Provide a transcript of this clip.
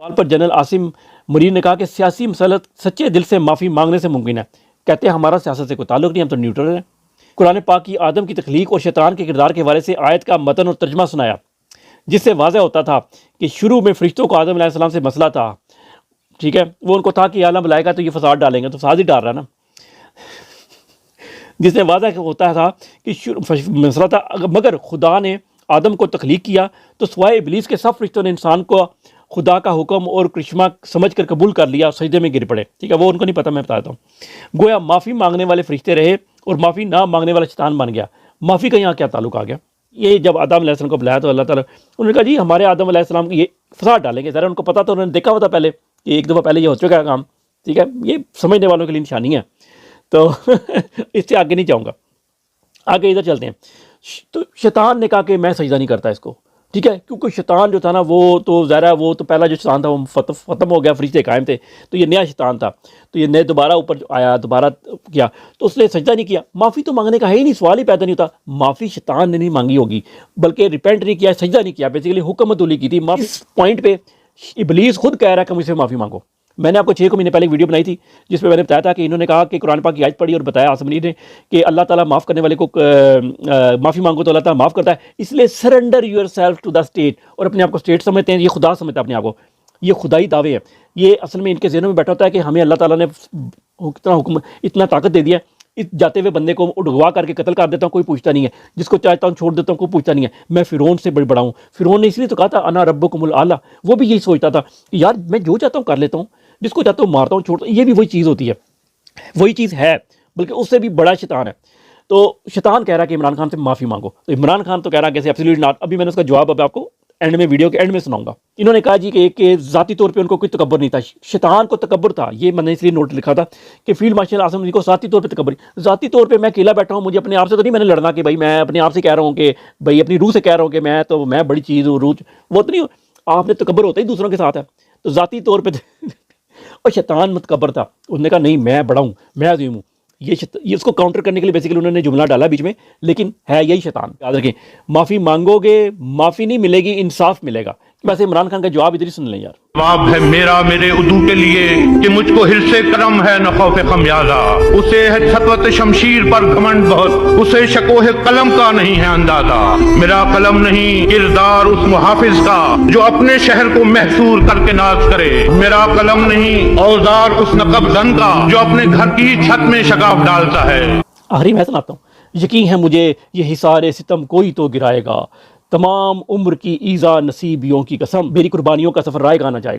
سوال پر جنرل عاصم مریر نے کہا کہ سیاسی مسلط سچے دل سے معافی مانگنے سے ممکن ہے. کہتے ہیں ہمارا سیاست سے کوئی تعلق نہیں, ہم تو نیوٹرل ہیں. قرآن پاک کی آدم کی تخلیق اور شیطان کے کردار کے حوالے سے آیت کا متن اور ترجمہ سنایا, جس سے واضح ہوتا تھا کہ شروع میں فرشتوں کو آدم علیہ السلام سے مسئلہ تھا. ٹھیک ہے, وہ ان کو تھا کہ اعلیٰ ملائکہ تو یہ فساد ڈالیں گے, تو فساد ہی ڈال رہا نا. جس سے واضح ہوتا تھا کہ مسئلہ تھا, مگر خدا نے آدم کو تخلیق کیا تو سوائے ابلیس کے سب فرشتوں نے انسان کو خدا کا حکم اور کرشمہ سمجھ کر قبول کر لیا, سجدے میں گر پڑے. ٹھیک ہے, وہ ان کو نہیں پتہ, میں بتاتا ہوں. گویا معافی مانگنے والے فرشتے رہے اور معافی نہ مانگنے والا شیطان بن گیا. معافی کا یہاں کیا تعلق آ گیا؟ یہ جب آدم علیہ السلام کو بلایا تو اللہ تعالیٰ انہوں نے کہا جی ہمارے آدم علیہ السلام کی یہ فساد ڈالیں گے. ذرا ان کو پتہ تو انہوں نے دیکھا ہوا تھا پہلے کہ ایک دفعہ پہلے یہ ہو چکا ہے کام. ٹھیک ہے, یہ سمجھنے والوں کے لیے نشانی ہے. تو اس سے آگے نہیں جاؤں گا, آگے ادھر چلتے ہیں. تو شیطان نے کہا کہ میں سجدہ نہیں کرتا اس کو. ٹھیک ہے, کیونکہ شیطان جو تھا نا وہ تو ظاہر ہے, وہ تو پہلا جو شیطان تھا وہ ختم ہو گیا, فرشتے قائم تھے, تو یہ نیا شیطان تھا. تو یہ نئے دوبارہ اوپر آیا, دوبارہ کیا, تو اس نے سجدہ نہیں کیا. معافی تو مانگنے کا ہے ہی نہیں, سوال ہی پیدا نہیں ہوتا. معافی شیطان نے نہیں مانگی ہوگی, بلکہ ریپینٹ نہیں کیا, سجدہ نہیں کیا, بیسیکلی حکم عدولی کی تھی. معافی اس پوائنٹ پہ ابلیس خود کہہ رہا ہے کہ مجھ سے معافی مانگو. میں نے آپ کو 6 مہینے پہلے ایک ویڈیو بنائی تھی جس پہ میں نے بتایا تھا کہ انہوں نے کہا کہ قرآن پاک کی آیت پڑھی اور بتایا آسمانی نے کہ اللہ تعالیٰ معاف کرنے والے کو معافی مانگو تو اللہ تعالیٰ معاف کرتا ہے. اس لیے surrender yourself to the state, اور اپنے آپ کو اسٹیٹ سمجھتے ہیں, یہ خدا سمجھتا ہے اپنے آپ کو. یہ خدائی دعوے ہیں. یہ اصل میں ان کے ذہنوں میں بیٹھا ہوتا ہے کہ ہمیں اللہ تعالیٰ نے اتنا طاقت دے دیا ہے, جاتے ہوئے بندے کو اڑوا کر کے قتل کر دیتا ہوں, کوئی پوچھتا نہیں ہے. جس کو چاہتا ہوں چھوڑ دیتا ہوں, کوئی پوچھتا نہیں ہے. میں فرعون سے بڑا ہوں. فرعون نے اس لیے تو کہا تھا انا ربکم الاعلی, وہ بھی یہی سوچتا تھا کہ یار میں جو چاہتا ہوں کر لیتا ہوں, جس کو چاہتا ہوں مارتا ہوں, چھوڑتا ہوں. یہ بھی وہی چیز ہوتی ہے, وہی چیز ہے, بلکہ اس سے بھی بڑا شیطان ہے. تو شیطان کہہ رہا ہے کہ عمران خان سے معافی مانگو, تو عمران خان تو کہہ رہا ہے کہ ایبسلیوٹلی ناٹ. ابھی میں نے اس کا جواب اب آپ کو اینڈ میں, ویڈیو کے اینڈ میں سناؤں گا. انہوں نے کہا جی کہ ذاتی طور پہ ان کو کوئی تکبر نہیں تھا, شیطان کو تکبر تھا. یہ میں نے اس لیے نوٹ لکھا تھا کہ فیلڈ مارشل اعظم جی کو ذاتی طور پہ تکبر, ذاتی طور پہ میں اکیلا بیٹھا ہوں, مجھے اپنے آپ سے تو نہیں میں نے لڑنا کہ بھائی میں اپنے آپ سے کہہ رہا ہوں کہ بھائی اپنی روح سے کہہ رہا ہوں کہ میں بڑی چیز ہوں, روح وہ تو نہیں. آپ نے تکبر ہوتا ہی دوسروں کے ساتھ ہے, تو ذاتی طور پہ اور شیطان متکبر تھا. انہوں نے کہا نہیں میں بڑا ہوں, میں عظیم ہوں. یہ اس کو کاؤنٹر کرنے کے لیے بیسیکلی انہوں نے جملہ ڈالا بیچ میں, لیکن ہے یہی شیطان. یاد رکھیں, معافی مانگو گے معافی نہیں ملے گی, انصاف ملے گا. ویسے عمران خان کا جواب ادھر ہی سن لیں یار. جواب ہے میرا میرے عدو کے لیے کہ مجھ کو حرص کرم ہے نہ خوف خمیازہ. اسے ہے سطوت شمشیر پر گھمنڈ بہت, اسے شکوہ قلم کا نہیں ہے اندازہ. میرا قلم نہیں کردار اس محافظ کا جو اپنے شہر کو محصور کر کے ناز کرے. میرا قلم نہیں اوزار اس نقب زن کا جو اپنے گھر کی چھت میں شگاف ڈالتا ہے. آخری میں سناتا ہوں. یقین ہے مجھے یہ حصار ستم کوئی تو گرائے گا, تمام عمر کی ایذا نصیبیوں کی قسم, میری قربانیوں کا سفر رائے گانا جائے گا.